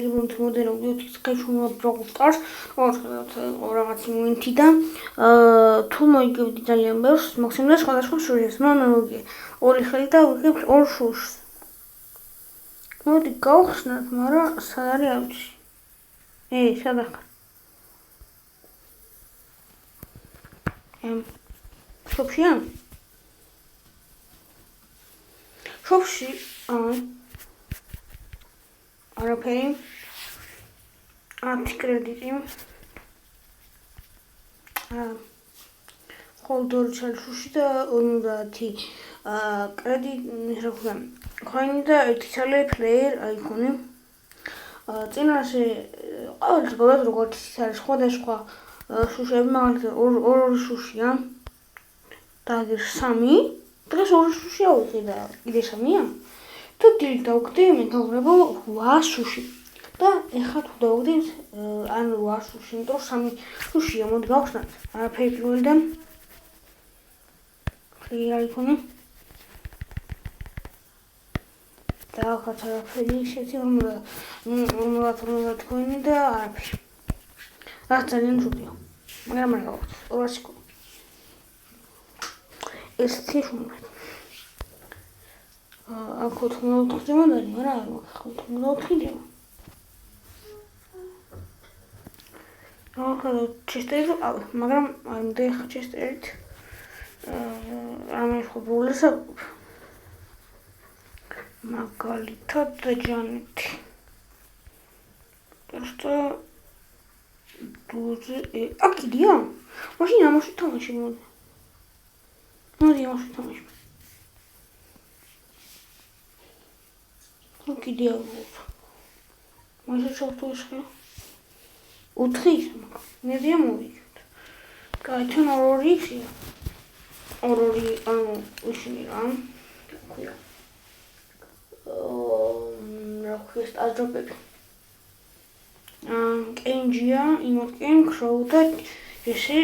მოდერნ ვიდეოთი გაჩვენა Brawl Stars, რაღაც მომენტი და თუ მოიგებდი ძალიან ბევრს, მაქსიმუმ სხვადასხვა შურს, მოგე ორი ხელი და ვიღებ ორ შურს. მოდი გავხსნათ, მაგრამ სად არის არ ვიცი. სად ახარ? შოპშია? შოპში არაფერი. 10 კრედიტი. ხოლდორ ჩალშუში და 50 კრედიტი, რა ქვია, ქოინი და 1 ცალი პლეიერ აიქონი. წინაშე ყოველთვის გქონდათ როგორც არის სხვადასხვა შუშები, მაგალითად ორ შუშია და აგერ 3, დღეს ორ შუში ავიღე და კიდე 3-ია. თუ დილით დავხდი, მე დავღრებო 8 შუში. და ეხლა თუ დავხდით, ანუ 8 შუში, იმიტომ რომ 3 შუშია, მოდი გავხსნათ. არაფერი პირველიდან. პლეიერ აიქონი. და ახლა არაფერი ისეთი 50 ქოინი და არაფერი. რაც ძალიან ჯობია. მაგრამ არ გავხსნათ 200 ქოინი. ესეთი შუმრად. აქ 84 მომდარი, მაგრამ არ მაქვს 84 ახლა ჩესტერით ვიყავი, მაგრამ არ მივდე ახლა ჩესტერით. რამე ხო ბოლოს მაგალითად ჯანეთი. просто დუზე აკიდია? მაშინ ამაში თამაში მოდი. მოდი ამაში თამაში. აკიდია ვუხ. მაშინ შევთხოვე. 4-ის მედია მოვიგეთ. გაიჩენ ორი ხია. ორი ანუ ისინი რა. ქვია. რა ქვია სტაჟოპები. კენჯია, იმოკენ, ქროუ და ესე